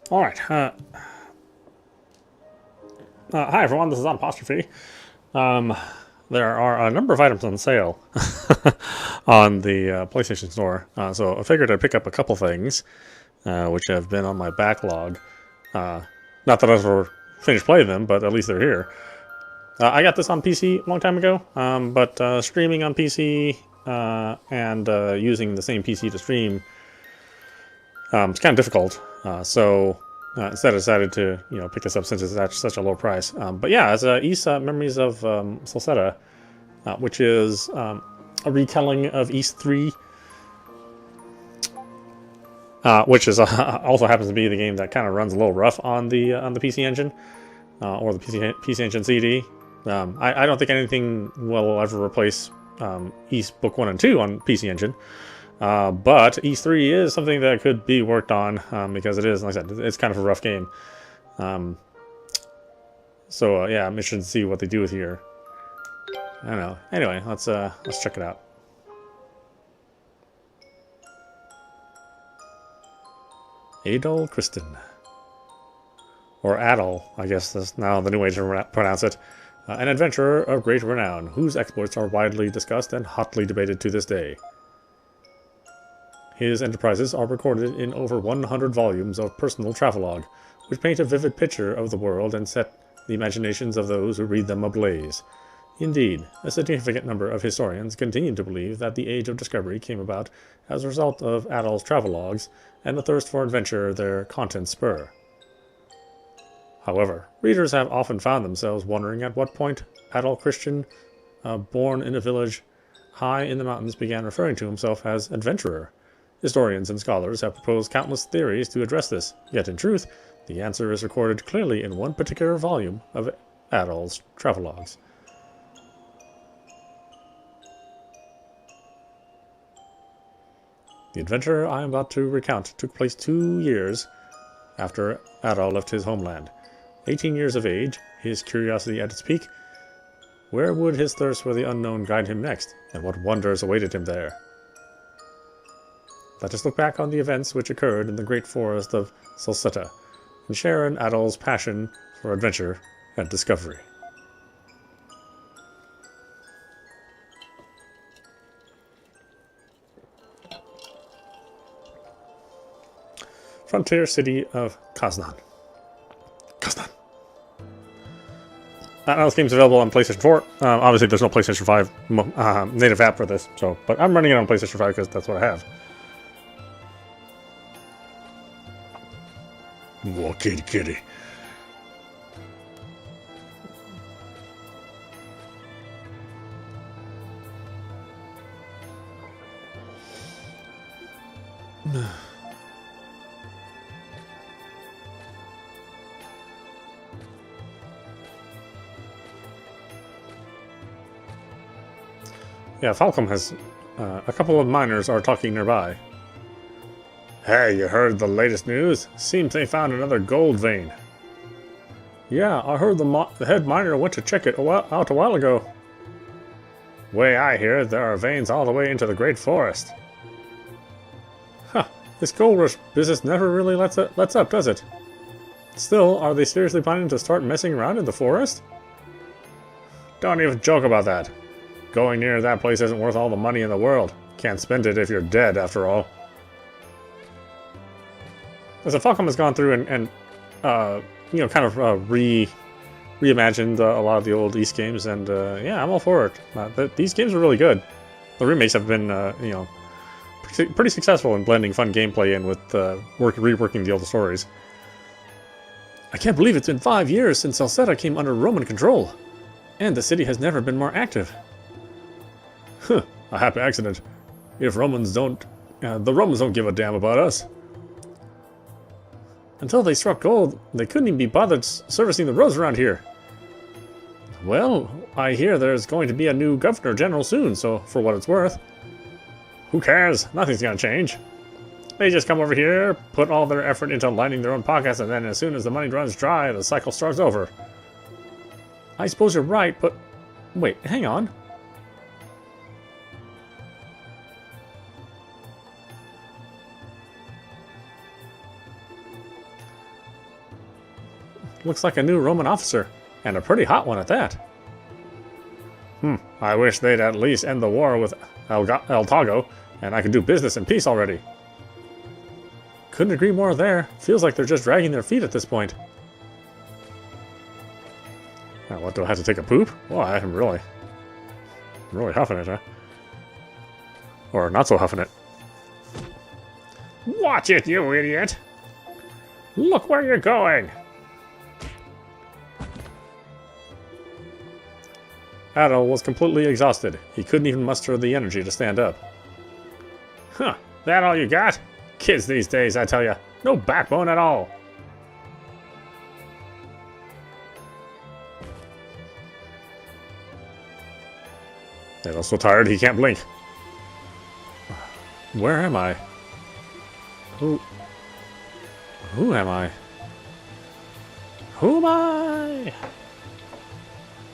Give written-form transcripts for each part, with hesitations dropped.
All right. Hi, everyone. This is Apostrophe. Um, there are a number of items on sale on the PlayStation Store. So I figured I'd pick up a couple things, which have been on my backlog. Not that I've ever finished playing them, but at least they're here. I got this on PC a long time ago, but streaming on PC and using the same PC to stream, it's kind of difficult. So instead, I decided to pick this up since it's at such a low price. But yeah, it's Ys Memories of Celceta, which is a retelling of Ys 3, which is also happens to be the game that kind of runs a little rough on the PC Engine or the PC Engine CD. I don't think anything will ever replace Ys Book 1 and 2 on PC Engine. But Ys 3 is something that could be worked on because it is, like I said, it's kind of a rough game. So yeah, I'm interested to see what they do with here. I don't know. Anyway, let's check it out. Adol Christin, or Adol, I guess that's now the new way to pronounce it. An adventurer of great renown, whose exploits are widely discussed and hotly debated to this day. His enterprises are recorded in over 100 volumes of personal travelogue, which paint a vivid picture of the world and set the imaginations of those who read them ablaze. Indeed, a significant number of historians continue to believe that the Age of Discovery came about as a result of Adol's travelogues and the thirst for adventure their contents spur. However, readers have often found themselves wondering at what point Adol Christin, born in a village high in the mountains, began referring to himself as adventurer. Historians and scholars have proposed countless theories to address this, yet in truth, the answer is recorded clearly in one particular volume of Adol's travelogues. The adventure I am about to recount took place 2 years after Adol left his homeland. 18 years of age, his curiosity at its peak, where would his thirst for the unknown guide him next, and what wonders awaited him there? Let us look back on the events which occurred in the great forest of Celceta, and share in Adol's passion for adventure and discovery. Frontier city of Kaznan. Now this game's available on PlayStation 4. Obviously, there's no PlayStation 5 native app for this, but I'm running it on PlayStation 5 because that's what I have. Whoa, kitty, kitty. Yeah, Falcom has a couple of miners are talking nearby. Hey, you heard the latest news? Seems they found another gold vein. Yeah, I heard the head miner went to check it out a while ago. Way I hear, there are veins all the way into the Great Forest. Huh, this gold rush business never really lets up, does it? Still, are they seriously planning to start messing around in the forest? Don't even joke about that. Going near that place isn't worth all the money in the world. Can't spend it if you're dead, after all. So Falcom has gone through and kind of reimagined a lot of the old Ys games, and yeah, I'm all for it. These games are really good. The remakes have been, pretty successful in blending fun gameplay in with reworking the old stories. I can't believe it's been 5 years since Celceta came under Roman control, and the city has never been more active. Huh, a happy accident. If the Romans don't give a damn about us. Until they struck gold, they couldn't even be bothered servicing the roads around here. Well, I hear there's going to be a new governor general soon, so for what it's worth. Who cares? Nothing's gonna change. They just come over here, put all their effort into lining their own pockets, and then as soon as the money runs dry, the cycle starts over. I suppose you're right, but... Wait, hang on. looks like a new Roman officer, and a pretty hot one at that. I wish they'd at least end the war with El Tago, and I could do business in peace already. Couldn't agree more there. Feels like they're just dragging their feet at this point. Now, what, do I have to take a poop? Oh, I'm really huffing it, huh? Or not so huffing it. Watch it, you idiot! Look where you're going! Adol was completely exhausted. He couldn't even muster the energy to stand up. Huh, that all you got? Kids these days, I tell ya, no backbone at all. Adol's so tired he can't blink. Where am I? Who am I? Who am I? You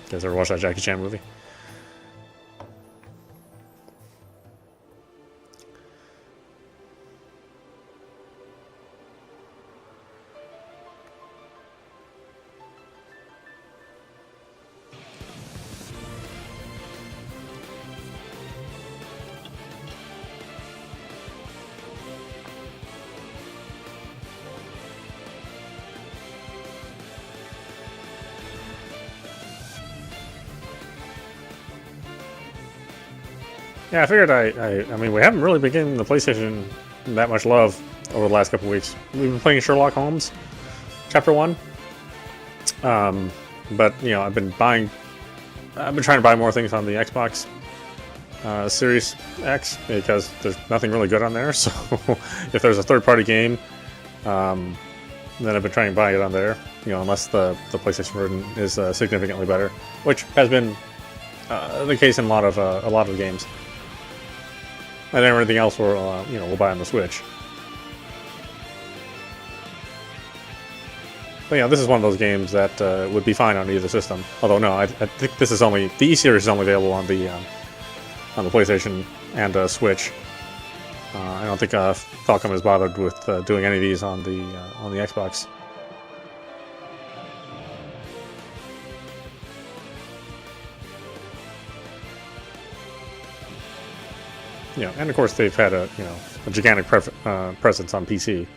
guys ever watch that Jackie Chan movie? Yeah, I figured I mean, we haven't really been getting the PlayStation that much love over the last couple weeks. We've been playing Sherlock Holmes, Chapter 1. But, you know, I've been trying to buy more things on the Xbox Series X because there's nothing really good on there. So if there's a third-party game, then I've been trying to buy it on there, you know, unless the PlayStation version is significantly better, which has been the case in a lot of games. And everything else we'll buy on the Switch. But yeah, this is one of those games that would be fine on either system. Although no, I think this is only the E-Series is only available on the PlayStation and Switch. I don't think Falcom has bothered with doing any of these on the Xbox. Yeah, and of course they've had a gigantic presence on PC,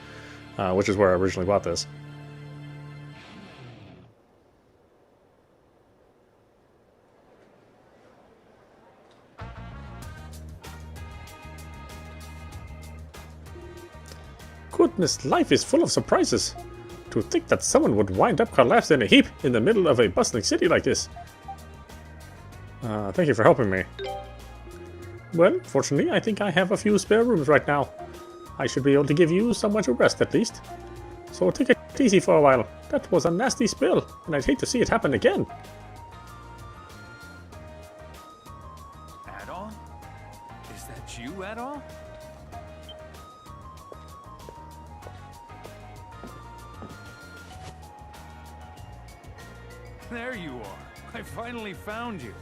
which is where I originally bought this. Goodness, life is full of surprises. To think that someone would wind up collapsed in a heap in the middle of a bustling city like this. Thank you for helping me. Well, fortunately, I think I have a few spare rooms right now. I should be able to give you somewhere to rest at least. So take it easy for a while. That was a nasty spill, and I'd hate to see it happen again. Adol? Is that you, Adol? There you are. I finally found you.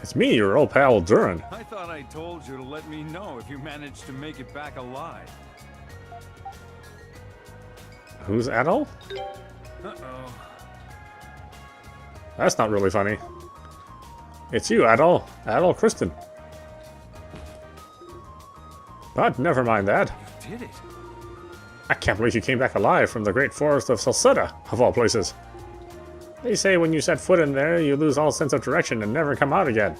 It's me, your old pal Durin. I thought I told you to let me know if you managed to make it back alive. Who's Adol? Uh-oh. That's not really funny. It's you, Adol. Adol Christin. But never mind that. You did it. I can't believe you came back alive from the great forest of Celceta, of all places. They say when you set foot in there, you lose all sense of direction and never come out again.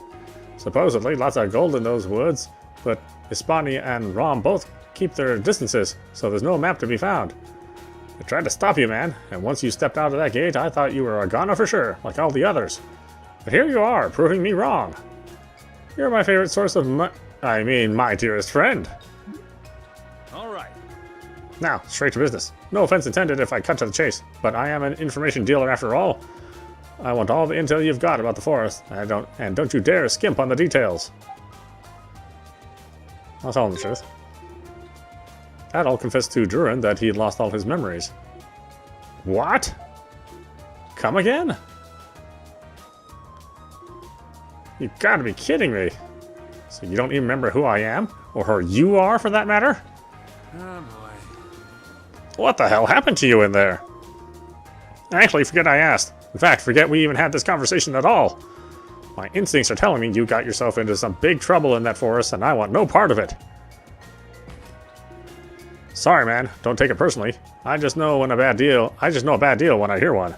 Supposedly, lots of gold in those woods, but Hispania and Rom both keep their distances, so there's no map to be found. I tried to stop you, man, and once you stepped out of that gate, I thought you were a goner for sure, like all the others. But here you are, proving me wrong. You're my favorite source of my dearest friend. All right. Now, straight to business. No offense intended if I cut to the chase, but I am an information dealer after all. I want all the intel you've got about the forest, and don't you dare skimp on the details. I'll tell him the truth. Adol confessed to Durin that he had lost all his memories. What? Come again? You gotta be kidding me. So you don't even remember who I am? Or who you are, for that matter? Oh boy. What the hell happened to you in there? Actually, forget I asked. In fact, forget we even had this conversation at all. My instincts are telling me you got yourself into some big trouble in that forest, and I want no part of it. Sorry, man. Don't take it personally. I just know a bad deal when I hear one.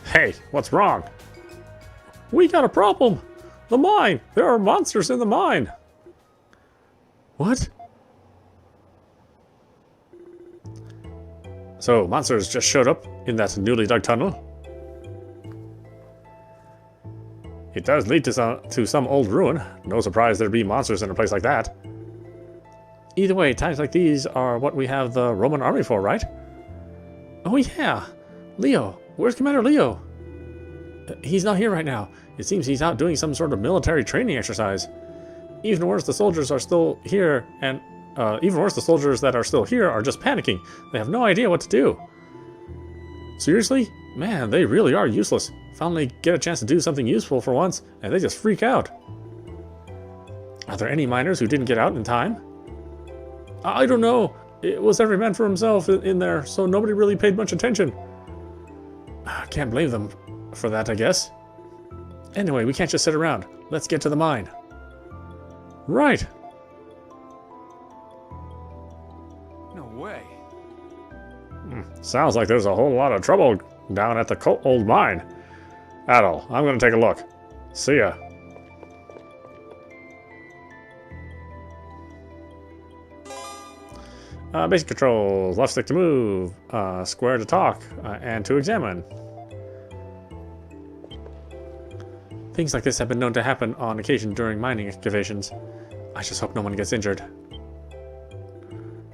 Hey, what's wrong? We got a problem. The mine. There are monsters in the mine. What? So, monsters just showed up in that newly dug tunnel? It does lead to some old ruin. No surprise there'd be monsters in a place like that. Either way, times like these are what we have the Roman army for, right? Oh yeah! Leo! Where's Commander Leo? He's not here right now. It seems he's out doing some sort of military training exercise. Even worse, the soldiers are still here, and even worse, the soldiers that are still here are just panicking. They have no idea what to do. Seriously? Man, they really are useless. Finally get a chance to do something useful for once, and they just freak out. Are there any miners who didn't get out in time? I don't know. It was every man for himself in there, so nobody really paid much attention. I can't blame them for that, I guess. Anyway, we can't just sit around. Let's get to the mine. Right. No way. Sounds like there's a whole lot of trouble down at the old mine. Adol, I'm going to take a look. See ya. Basic controls. Left stick to move. Square to talk. And to examine. Things like this have been known to happen on occasion during mining excavations. I just hope no one gets injured.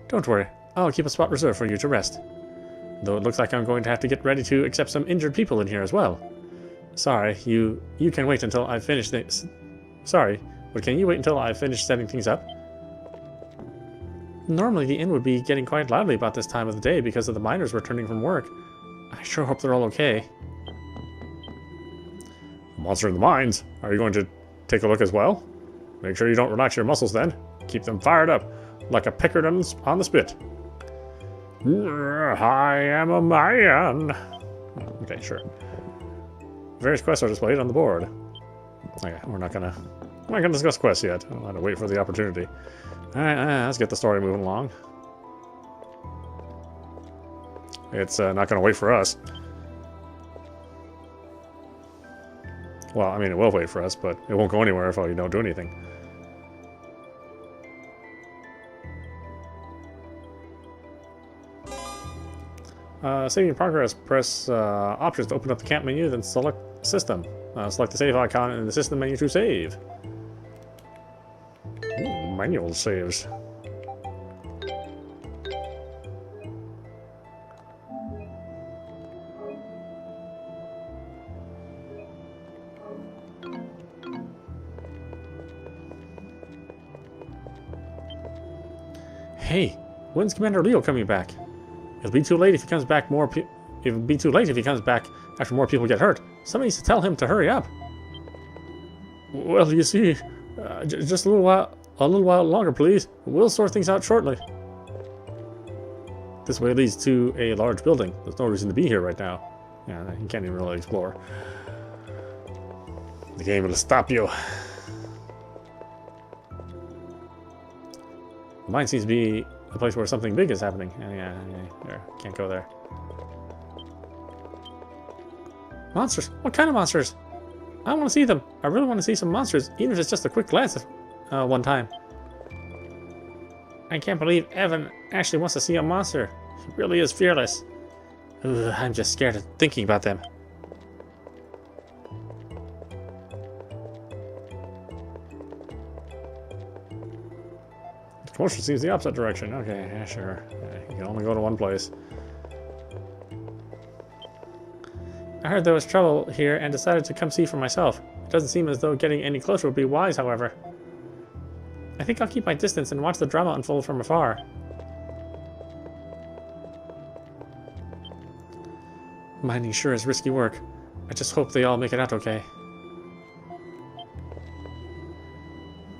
Don't worry. I'll keep a spot reserved for you to rest. Though it looks like I'm going to have to get ready to accept some injured people in here as well. Sorry, you can wait until I finish this. Sorry, but can you wait until I finish setting things up? Normally the inn would be getting quite loudly about this time of the day because of the miners returning from work. I sure hope they're all okay. Monster in the mines. Are you going to take a look as well? Make sure you don't relax your muscles then. Keep them fired up, like a pickard on the spit. I am a man. Okay, sure. Various quests are displayed on the board. Okay, we're not gonna discuss quests yet. I'll have to wait for the opportunity. Alright, let's get the story moving along. It's not gonna wait for us. Well, I mean, it will wait for us, but it won't go anywhere if you don't do anything. Saving in progress, press options to open up the camp menu, then select system. Select the save icon in the system menu to save. Ooh, manual saves. Hey, when's Commander Leo coming back? It'll be too late if he comes back It'll be too late if he comes back after more people get hurt. Somebody needs to tell him to hurry up. Well, you see, just a little while longer, please. We'll sort things out shortly. This way leads to a large building. There's no reason to be here right now. Yeah, you can't even really explore. The game will stop you. Mine seems to be a place where something big is happening. Yeah, there. Can't go there. Monsters? What kind of monsters? I want to see them. I really want to see some monsters, even if it's just a quick glance at one time. I can't believe Evan actually wants to see a monster. He really is fearless. Ugh, I'm just scared of thinking about them. The commotion seems the opposite direction. Okay, yeah, sure. Yeah, you can only go to one place. I heard there was trouble here and decided to come see for myself. It doesn't seem as though getting any closer would be wise, however. I think I'll keep my distance and watch the drama unfold from afar. Mining sure is risky work. I just hope they all make it out okay.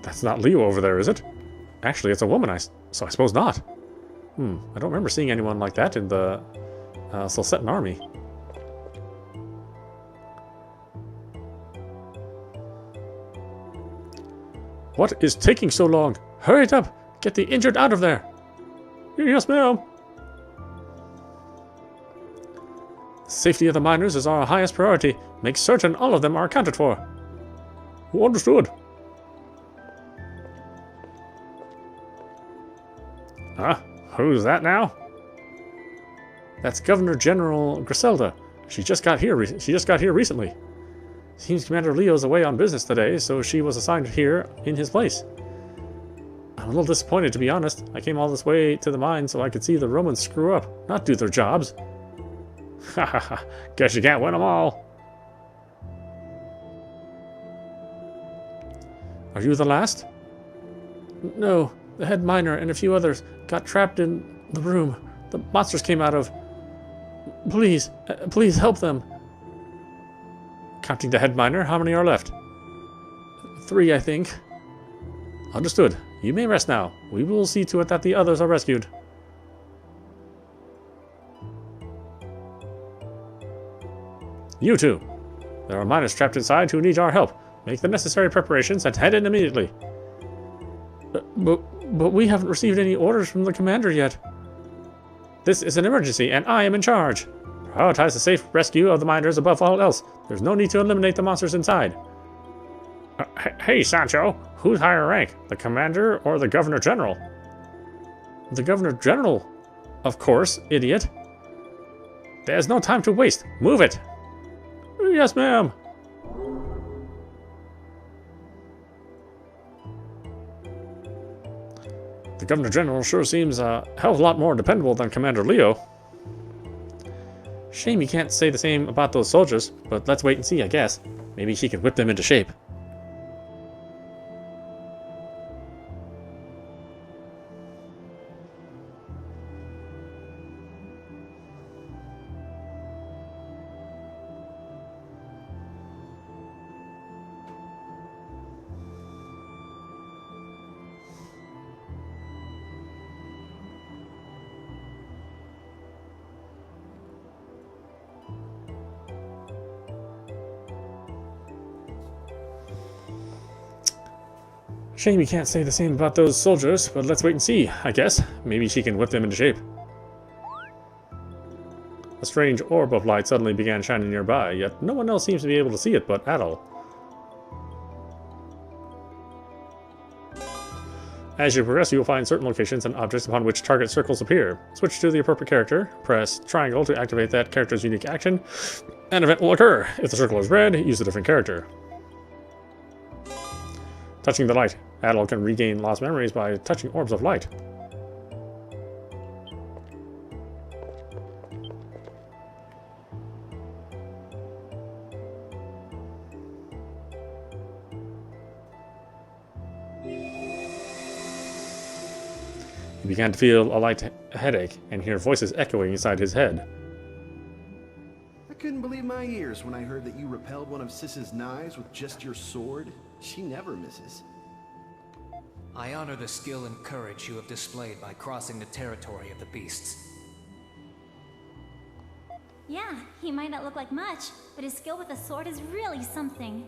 That That's not Leo over there, is it? Actually, it's a woman, so I suppose not. I don't remember seeing anyone like that in the Celcetan army. What is taking so long? Hurry it up! Get the injured out of there! Yes, ma'am! The safety of the miners is our highest priority. Make certain all of them are accounted for. Understood. Who's that now? That's Governor General Griselda. She just got here recently. Seems Commander Leo's away on business today, so she was assigned here in his place. I'm a little disappointed, to be honest. I came all this way to the mine so I could see the Romans screw up, not do their jobs. Ha ha ha. Guess you can't win them all. Are you the last? No, the head miner and a few others got trapped in the room the monsters came out of. Please, please help them. Counting the head miner, how many are left? 3, I think. Understood. You may rest now. We will see to it that the others are rescued. You two. There are miners trapped inside who need our help. Make the necessary preparations and head in immediately. But we haven't received any orders from the commander yet. This is an emergency, and I am in charge. Prioritize the safe rescue of the miners above all else. There's no need to eliminate the monsters inside. Hey, Sancho. Who's higher rank, the commander or the governor general? The governor general. Of course, idiot. There's no time to waste. Move it. Yes, ma'am. The Governor General sure seems a hell of a lot more dependable than Commander Leo. Shame you can't say the same about those soldiers, but let's wait and see, I guess. Maybe he can whip them into shape. Shame you can't say the same about those soldiers, but let's wait and see, I guess. Maybe she can whip them into shape. A strange orb of light suddenly began shining nearby, yet no one else seems to be able to see it but Adol. As you progress, you will find certain locations and objects upon which target circles appear. Switch to the appropriate character, press triangle to activate that character's unique action. An event will occur. If the circle is red, use a different character. Touching the light. Adol can regain lost memories by touching orbs of light. He began to feel a light headache and hear voices echoing inside his head. I couldn't believe my ears when I heard that you repelled one of Sis's knives with just your sword. She never misses. I honor the skill and courage you have displayed by crossing the territory of the beasts. Yeah, he might not look like much, but his skill with a sword is really something.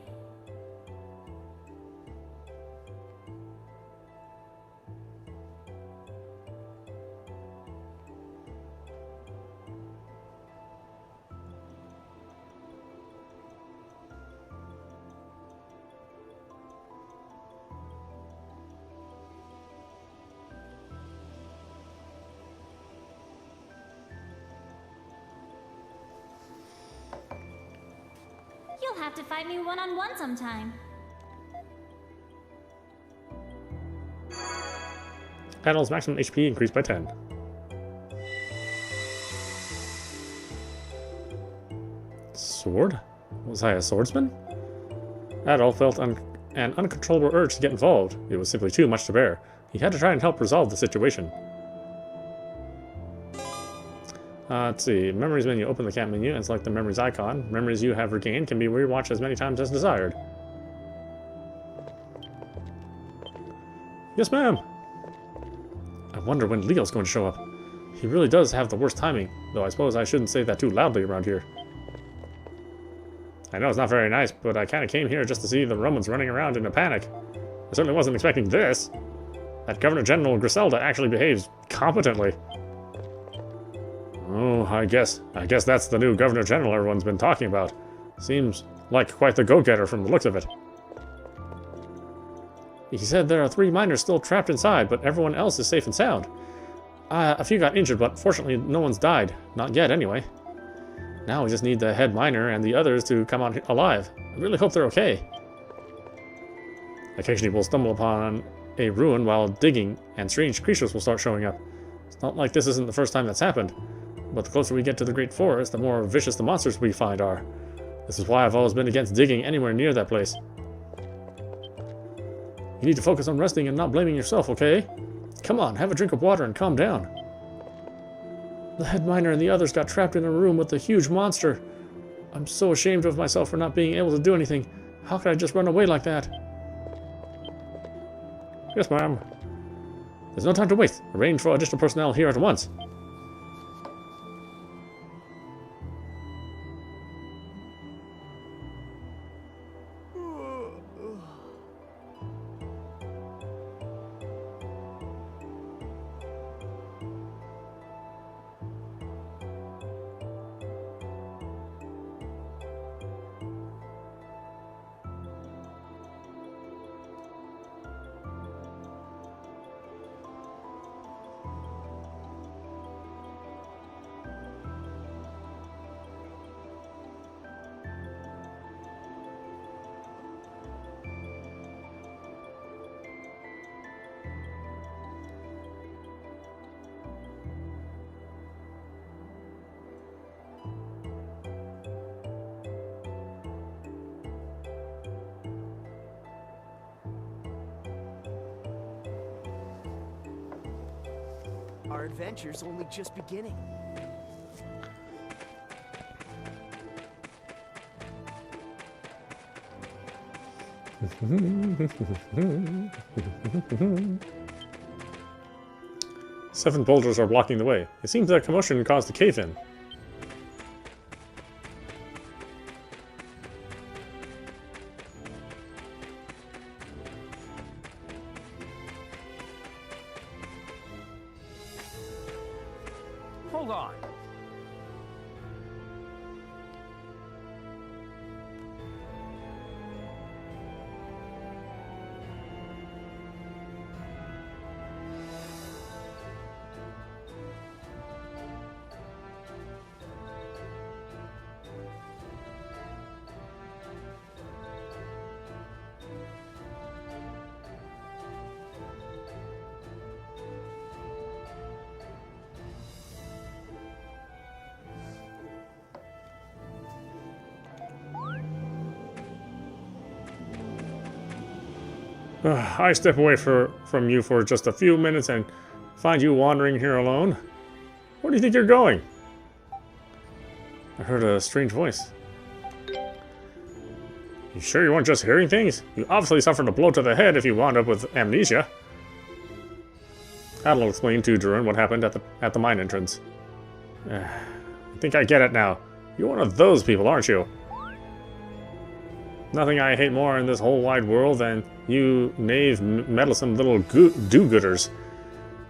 You'll have to fight me one-on-one sometime. Adol's maximum HP increased by 10. Sword? Was I a swordsman? Adol felt an uncontrollable urge to get involved. It was simply too much to bear. He had to try and help resolve the situation. Let's see. Memories menu. Open the camp menu and select the memories icon. Memories you have regained can be rewatched as many times as desired. Yes, ma'am. I wonder when Leo's going to show up. He really does have the worst timing, though I suppose I shouldn't say that too loudly around here. I know it's not very nice, but I kind of came here just to see the Romans running around in a panic. I certainly wasn't expecting this. That Governor General Griselda actually behaves competently. Oh, I guess that's the new Governor General everyone's been talking about. Seems like quite the go-getter from the looks of it. He said there are 3 miners still trapped inside, but everyone else is safe and sound. A few got injured, but fortunately no one's died. Not yet, anyway. Now we just need the head miner and the others to come out alive. I really hope they're okay. Occasionally we'll stumble upon a ruin while digging, and strange creatures will start showing up. It's not like this isn't the first time that's happened, but the closer we get to the Great Forest, the more vicious the monsters we find are. This is why I've always been against digging anywhere near that place. You need to focus on resting and not blaming yourself, okay? Come on, have a drink of water and calm down. The head miner and the others got trapped in a room with a huge monster. I'm so ashamed of myself for not being able to do anything. How could I just run away like that? Yes, ma'am. There's no time to waste. Arrange for additional personnel here at once. Our adventure's only just beginning. Seven boulders are blocking the way. It seems that commotion caused a cave-in. Hold on. I step away from you for just a few minutes and find you wandering here alone. Where do you think you're going? I heard a strange voice. You sure you weren't just hearing things? You obviously suffered a blow to the head if you wound up with amnesia. Adol explained to Durin what happened at the mine entrance. I think I get it now. You're one of those people, aren't you? Nothing I hate more in this whole wide world than you knave, meddlesome little do-gooders.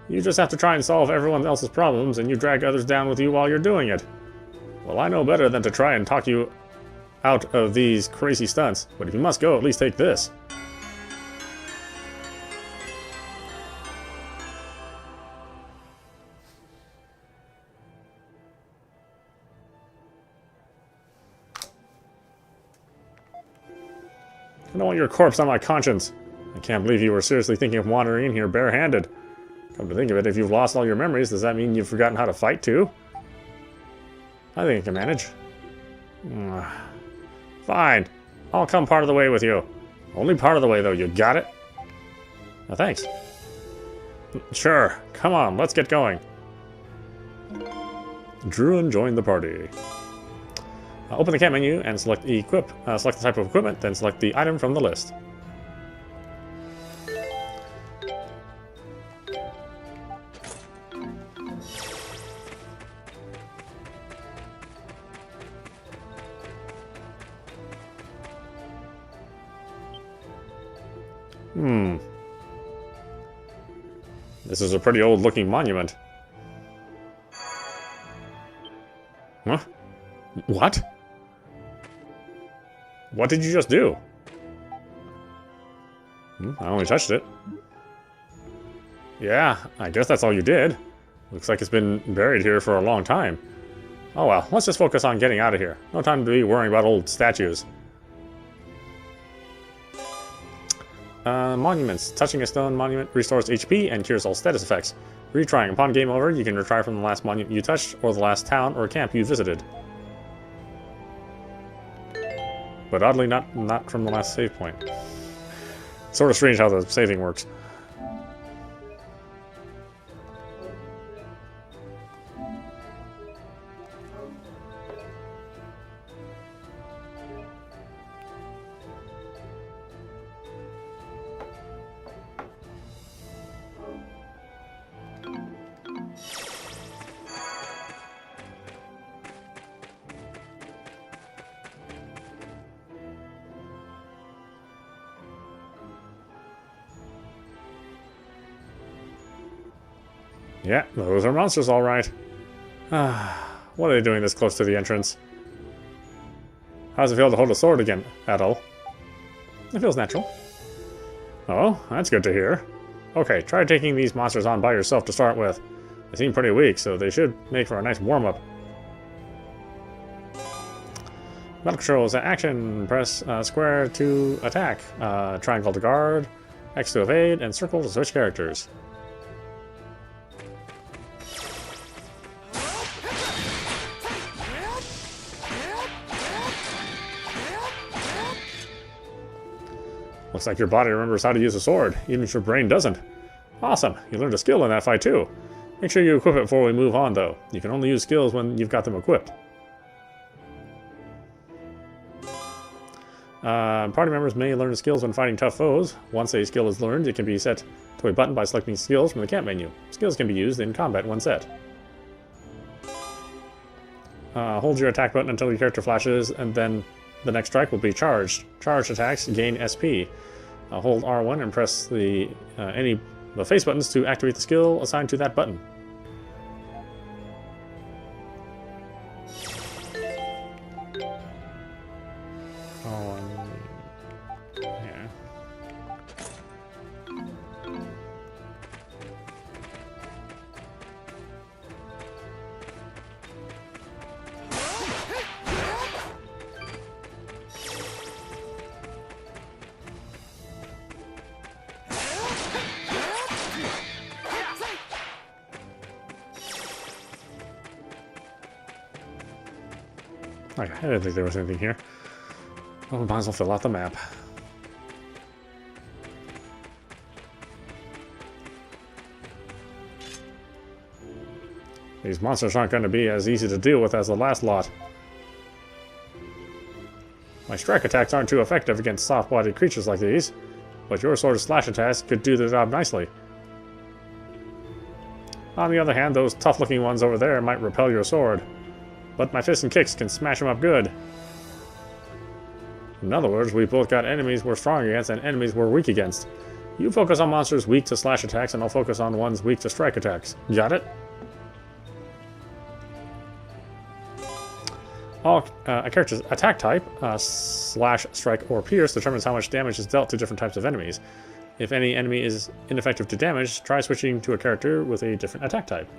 You just have to try and solve everyone else's problems, and you drag others down with you while you're doing it. Well, I know better than to try and talk you out of these crazy stunts, but if you must go, at least take this. I don't want your corpse on my conscience. I can't believe you were seriously thinking of wandering in here barehanded. Come to think of it, if you've lost all your memories, does that mean you've forgotten how to fight too? I think I can manage. Fine. I'll come part of the way with you. Only part of the way, though. You got it? Oh, thanks. Sure. Come on, let's get going. Druin joined the party. Open the camp menu and select Equip. Select the type of equipment, then select the item from the list. This is a pretty old looking monument. Huh? What? What did you just do? I only touched it. Yeah, I guess that's all you did. Looks like it's been buried here for a long time. Oh well, let's just focus on getting out of here. No time to be worrying about old statues. Monuments. Touching a stone monument restores HP and cures all status effects. Retrying. Upon game over, you can retry from the last monument you touched, or the last town or camp you visited. But oddly, not from the last save point. Sort of strange how the saving works. Yeah, those are monsters, all right. What are they doing this close to the entrance? How does it feel to hold a sword again, Adol? It feels natural. Oh, that's good to hear. Okay, try taking these monsters on by yourself to start with. They seem pretty weak, so they should make for a nice warm-up. Battle controls. Action. Press square to attack. Triangle to guard. X to evade. And circle to switch characters. Looks like your body remembers how to use a sword, even if your brain doesn't. Awesome, you learned a skill in that fight too. Make sure you equip it before we move on though. You can only use skills when you've got them equipped. Party members may learn skills when fighting tough foes. Once a skill is learned, it can be set to a button by selecting skills from the camp menu. Skills can be used in combat when set. Hold your attack button until your character flashes, and then the next strike will be charged. Charged attacks gain SP. Hold R1 and press the face buttons to activate the skill assigned to that button. Yeah. Okay, I didn't think there was anything here. Well, we might as well fill out the map. These monsters aren't going to be as easy to deal with as the last lot. My strike attacks aren't too effective against soft-bodied creatures like these, but your sort of slash attacks could do the job nicely. On the other hand, those tough-looking ones over there might repel your sword, but my fists and kicks can smash them up good. In other words, we both got enemies we're strong against and enemies we're weak against. You focus on monsters weak to slash attacks, and I'll focus on ones weak to strike attacks. Got it? A character's attack type, slash, strike, or pierce, determines how much damage is dealt to different types of enemies. If any enemy is ineffective to damage, try switching to a character with a different attack type.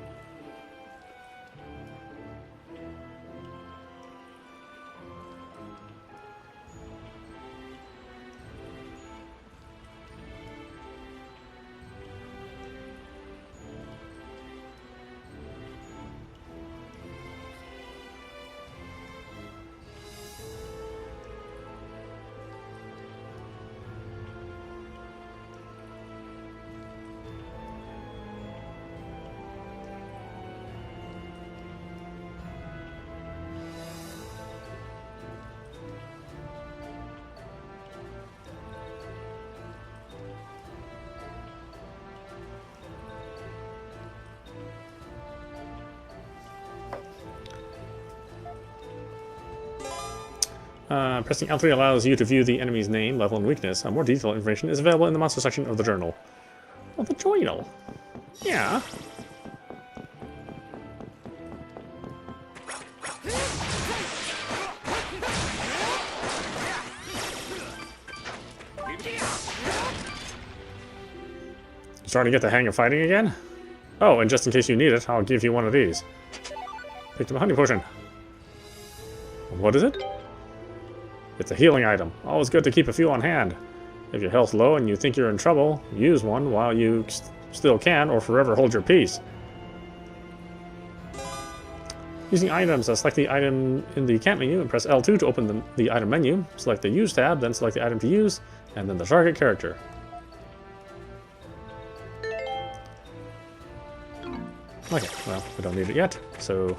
Pressing L3 allows you to view the enemy's name, level, and weakness. More detailed information is available in the monster section of the journal. Oh, the journal. Yeah. Starting to get the hang of fighting again? Oh, and just in case you need it, I'll give you one of these. Picked up a honey potion. What is it? It's a healing item. Always good to keep a few on hand. If your health's low and you think you're in trouble, use one while you still can, or forever hold your peace. Using items, select the item in the camp menu and press L2 to open the item menu. Select the Use tab, then select the item to use, and then the target character. Okay, well, we don't need it yet, so...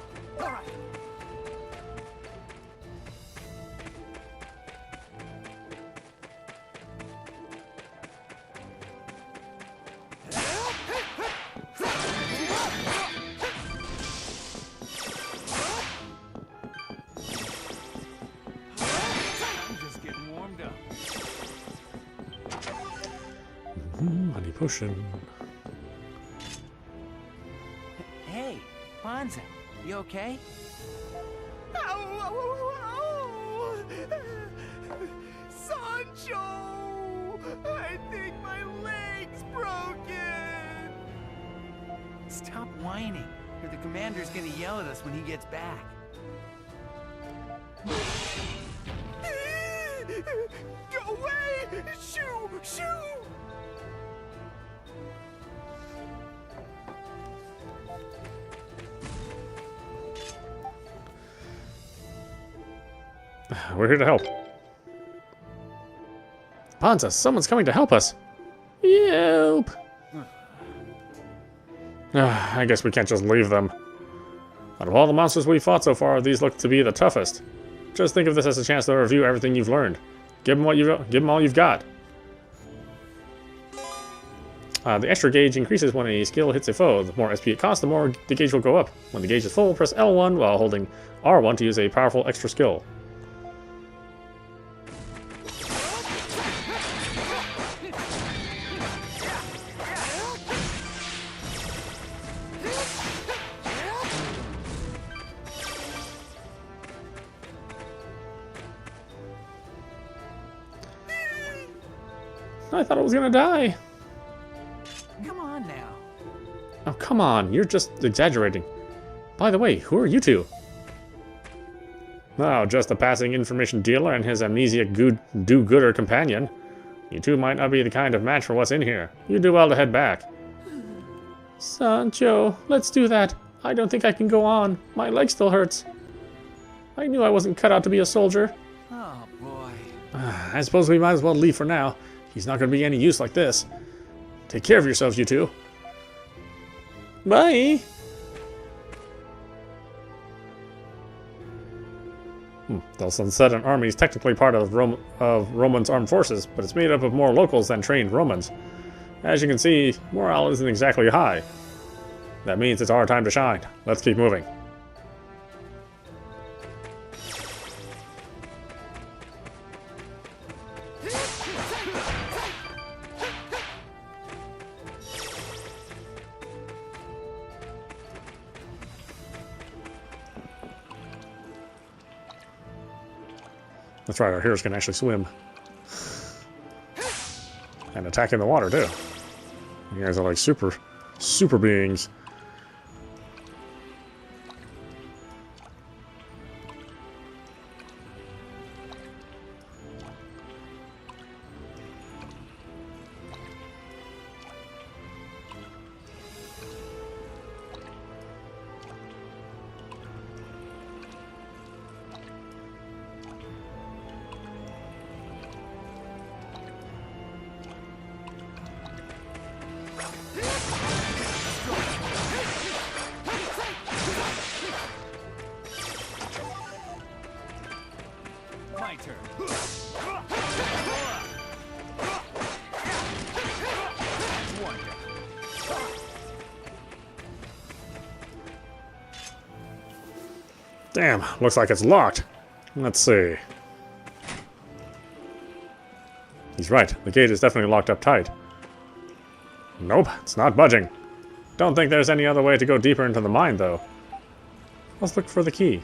honey potion. Hey, Bonza, you okay? Sancho! I think my leg's broken! Stop whining, or the commander's gonna yell at us when he gets back. Go away! Shoo! Shoo! We're here to help. Panza, someone's coming to help us. Help! I guess we can't just leave them. Out of all the monsters we've fought so far, these look to be the toughest. Just think of this as a chance to review everything you've learned. Give them all you've got. The extra gauge increases when a skill hits a foe. The more SP it costs, the more the gauge will go up. When the gauge is full, press L1 while holding R1 to use a powerful extra skill. I thought I was gonna die. Come on now. Oh, come on. You're just exaggerating. By the way, who are you two? Oh, just a passing information dealer and his amnesiac do-gooder companion. You two might not be the kind of match for what's in here. You do well to head back. Sancho, let's do that. I don't think I can go on. My leg still hurts. I knew I wasn't cut out to be a soldier. Oh, boy. I suppose we might as well leave for now. He's not going to be any use like this. Take care of yourselves, you two. Bye! The Celcetan army is technically part of Roman's armed forces, but it's made up of more locals than trained Romans. As you can see, morale isn't exactly high. That means it's our time to shine. Let's keep moving. That's right, our heroes can actually swim. And attack in the water, too. You guys are like super beings. My turn. Damn, looks like it's locked. Let's see. He's right. The gate is definitely locked up tight. Nope, it's not budging. Don't think there's any other way to go deeper into the mine, though. Let's look for the key.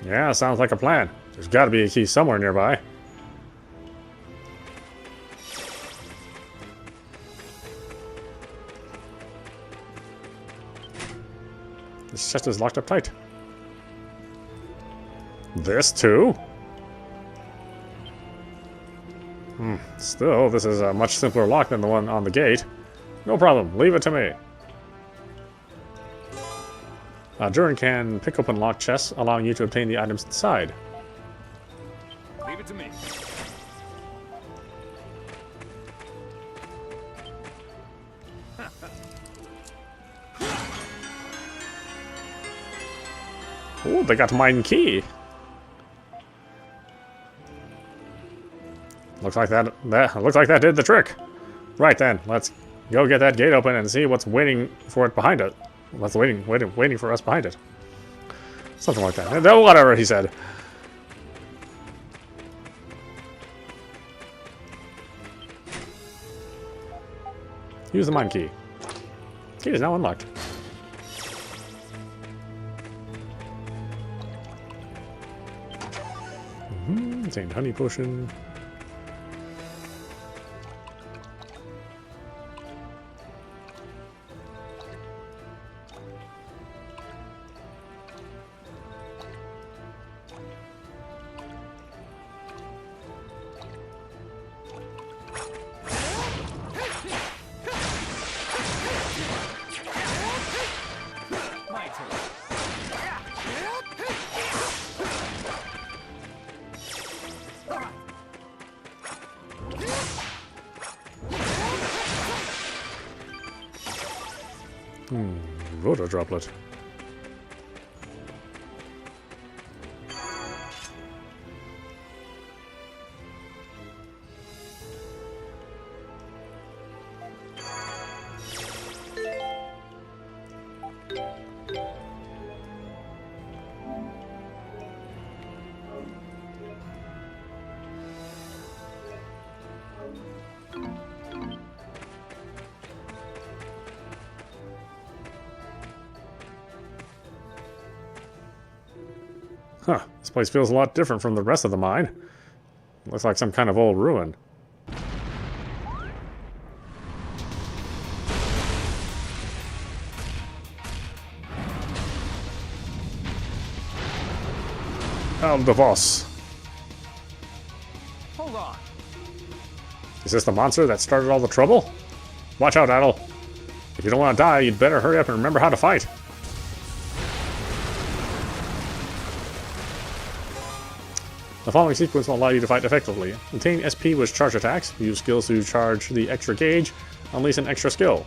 Yeah, sounds like a plan. There's got to be a key somewhere nearby. This chest is locked up tight. This too? Still, this is a much simpler lock than the one on the gate. No problem, leave it to me. Durin can pick open locked chests, allowing you to obtain the items inside. Leave it to me. Oh, they got mine key. Looks like that did the trick. Right then, let's go get that gate open and see what's waiting for it behind it. What's waiting for us behind it. Something like that. Whatever he said. Use the mine key. Key is now unlocked. Contained honey potion. Rotor droplet. Huh, this place feels a lot different from the rest of the mine. Looks like some kind of old ruin. The boss. Hold on. Is this the monster that started all the trouble? Watch out, Adol. If you don't want to die, you'd better hurry up and remember how to fight. The following sequence will allow you to fight effectively. Obtain SP with charge attacks, use skills to charge the extra gauge, unleash an extra skill.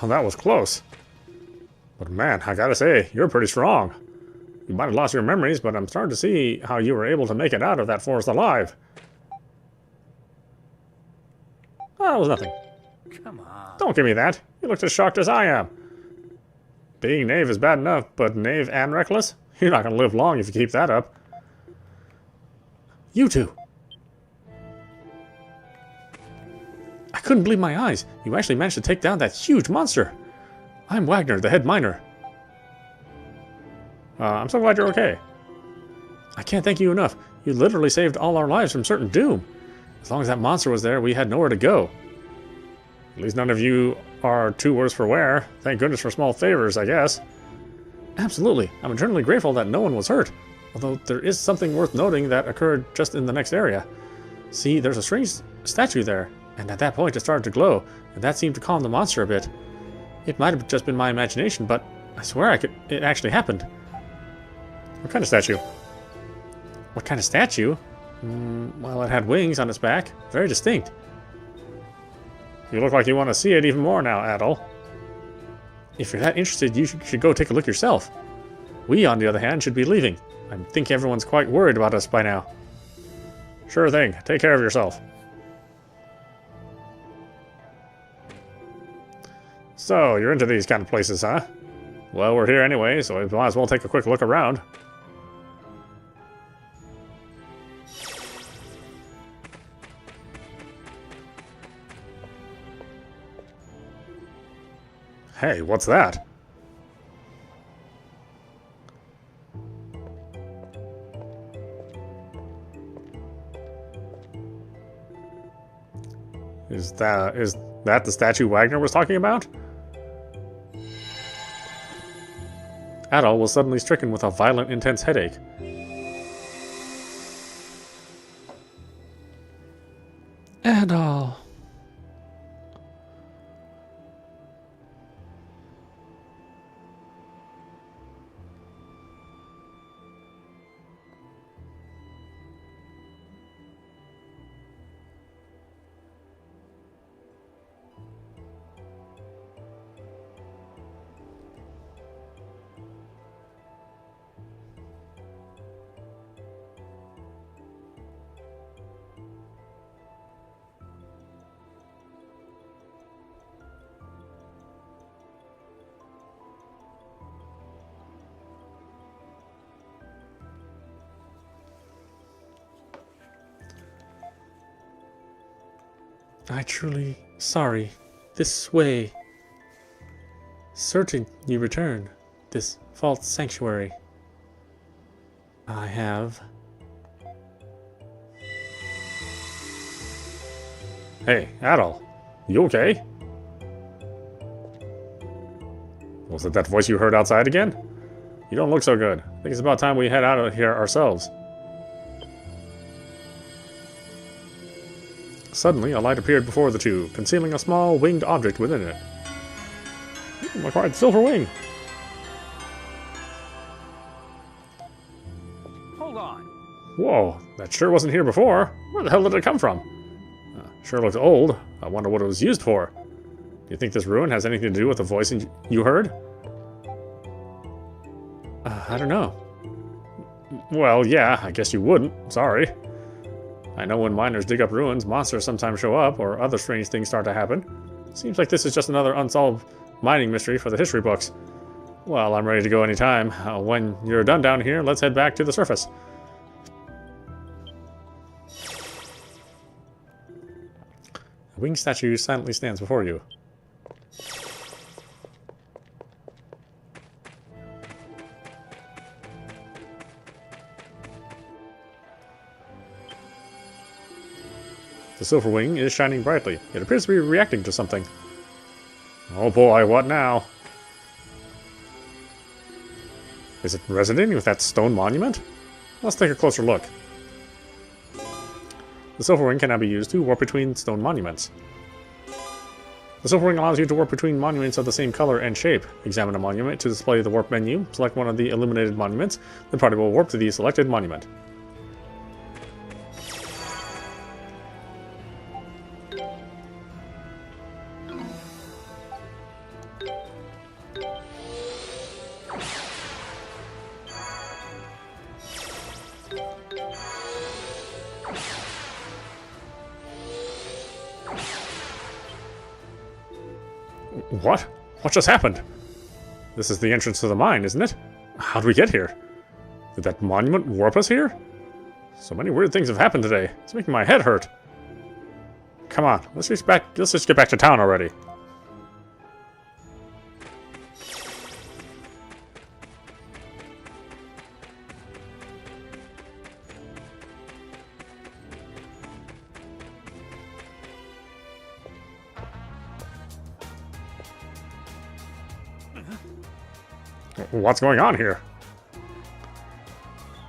Oh, that was close. But man, I gotta say, you're pretty strong. You might have lost your memories, but I'm starting to see how you were able to make it out of that forest alive. Oh, that was nothing. Come on. Don't give me that. You looked as shocked as I am. Being naive is bad enough, but naive and reckless? You're not going to live long if you keep that up. You two. I couldn't believe my eyes. You actually managed to take down that huge monster. I'm Wagner, the head miner. I'm so glad you're okay. I can't thank you enough. You literally saved all our lives from certain doom. As long as that monster was there, we had nowhere to go. At least none of you are too worse for wear. Thank goodness for small favors, I guess. Absolutely. I'm eternally grateful that no one was hurt. Although there is something worth noting that occurred just in the next area. See, there's a strange statue there, and at that point it started to glow, and that seemed to calm the monster a bit. It might have just been my imagination, but I swear it actually happened. What kind of statue? What kind of statue? Well, it had wings on its back. Very distinct. You look like you want to see it even more now, Adol. If you're that interested, you should go take a look yourself. We, on the other hand, should be leaving. I think everyone's quite worried about us by now. Sure thing. Take care of yourself. So, you're into these kind of places, huh? Well, we're here anyway, so we might as well take a quick look around. Hey, what's that? Is that the statue Wagner was talking about? Adol was suddenly stricken with a violent, intense headache. Adol. I truly sorry. This way. Certain you return. This false sanctuary. I have. Hey, Adol. You okay? Was it that voice you heard outside again? You don't look so good. I think it's about time we head out of here ourselves. Suddenly, a light appeared before the two, concealing a small winged object within it. A quite silver wing. Hold on. Whoa, that sure wasn't here before. Where the hell did it come from? Sure looks old. I wonder what it was used for. Do you think this ruin has anything to do with the voice you heard? I don't know. Well, yeah, I guess you wouldn't. Sorry. I know when miners dig up ruins, monsters sometimes show up, or other strange things start to happen. Seems like this is just another unsolved mining mystery for the history books. Well, I'm ready to go anytime. When you're done down here, let's head back to the surface. A winged statue silently stands before you. The silver wing is shining brightly. It appears to be reacting to something. Oh boy, what now? Is it resonating with that stone monument? Let's take a closer look. The silver wing can now be used to warp between stone monuments. The silver wing allows you to warp between monuments of the same color and shape. Examine a monument to display the warp menu. Select one of the illuminated monuments. The party will warp to the selected monument. What? What just happened? This is the entrance to the mine, isn't it? How did we get here? Did that monument warp us here? So many weird things have happened today. It's making my head hurt. Come on, let's just get back to town already. What's going on here?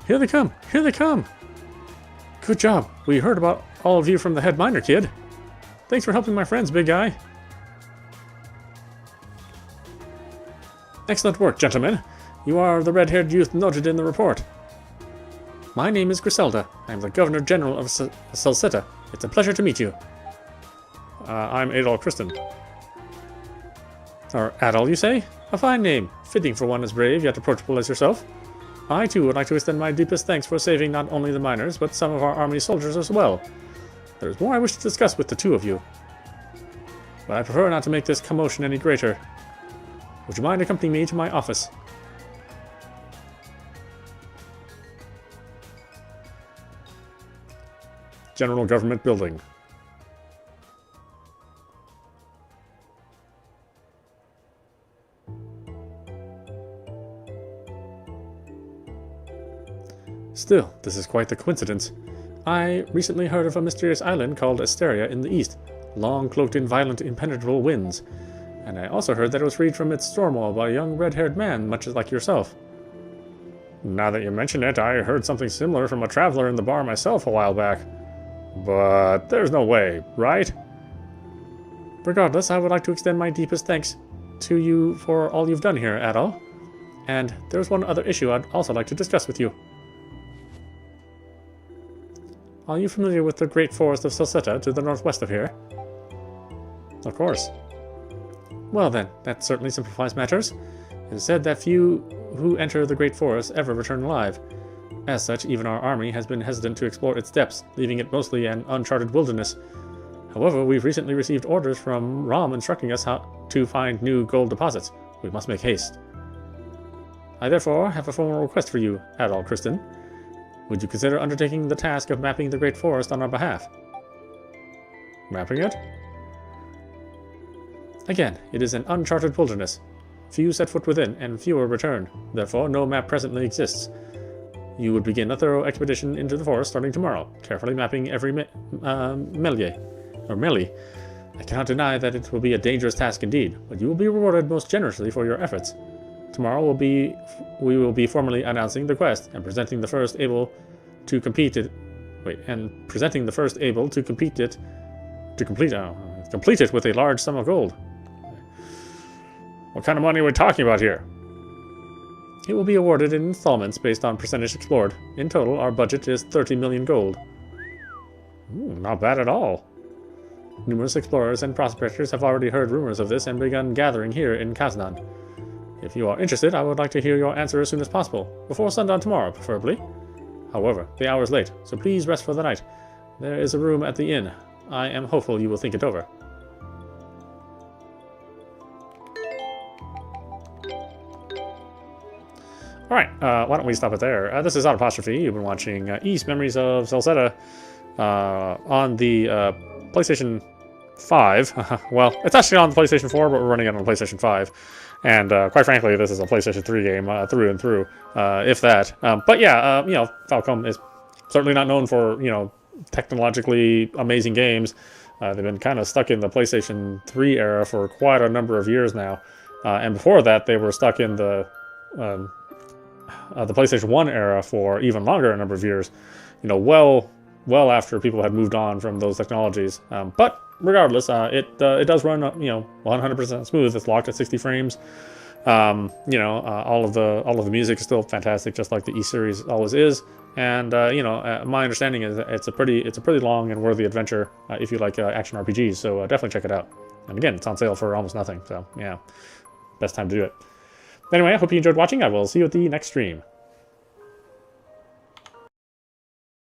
Here they come! Here they come! Good job. We heard about all of you from the head miner, kid. Thanks for helping my friends, big guy. Excellent work, gentlemen. You are the red-haired youth noted in the report. My name is Griselda. I am the Governor General of Celceta. It's a pleasure to meet you. I'm Adol Christin. Or Adol, you say? A fine name, fitting for one as brave yet approachable as yourself. I, too, would like to extend my deepest thanks for saving not only the miners, but some of our army soldiers as well. There is more I wish to discuss with the two of you, but I prefer not to make this commotion any greater. Would you mind accompanying me to my office? General Government Building. Still, this is quite the coincidence. I recently heard of a mysterious island called Asteria in the east, long cloaked in violent, impenetrable winds. And I also heard that it was freed from its storm wall by a young red-haired man, much like yourself. Now that you mention it, I heard something similar from a traveler in the bar myself a while back. But there's no way, right? Regardless, I would like to extend my deepest thanks to you for all you've done here, Adol. And there's one other issue I'd also like to discuss with you. Are you familiar with the great forest of Celceta to the northwest of here? Of course. Well then, that certainly simplifies matters. It is said that few who enter the great forest ever return alive. As such, even our army has been hesitant to explore its depths, leaving it mostly an uncharted wilderness. However, we've recently received orders from Rom instructing us how to find new gold deposits. We must make haste. I therefore have a formal request for you, Adol Christin. Would you consider undertaking the task of mapping the Great Forest on our behalf? Mapping it? Again, it is an uncharted wilderness. Few set foot within, and fewer return. Therefore, no map presently exists. You would begin a thorough expedition into the forest starting tomorrow, carefully mapping every melee. I cannot deny that it will be a dangerous task indeed, but you will be rewarded most generously for your efforts. Tomorrow we will be formally announcing the quest and presenting the first able to complete it. Complete it with a large sum of gold. What kind of money are we talking about here? It will be awarded in installments based on percentage explored. In total, our budget is 30 million gold. Not bad at all. Numerous explorers and prospectors have already heard rumors of this and begun gathering here in Kaznan. If you are interested, I would like to hear your answer as soon as possible, before sundown tomorrow, preferably. However, the hour is late, so please rest for the night. There is a room at the inn. I am hopeful you will think it over. Alright, why don't we stop it there? This is audap. You've been watching East Memories of Celceta on the PlayStation 5. Well, it's actually on the PlayStation 4, but we're running it on the PlayStation 5. And quite frankly, this is a PlayStation 3 game through and through, if that. But yeah, Falcom is certainly not known for, technologically amazing games. They've been kind of stuck in the PlayStation 3 era for quite a number of years now. And before that, they were stuck in the PlayStation 1 era for even longer a number of years. Well after people had moved on from those technologies. But regardless, it does run 100% smooth. It's locked at 60 frames. All of the music is still fantastic, just like the E series always is. And my understanding is that it's a pretty long and worthy adventure if you like action RPGs. So definitely check it out. And again, it's on sale for almost nothing. So yeah, best time to do it. Anyway, I hope you enjoyed watching. I will see you at the next stream.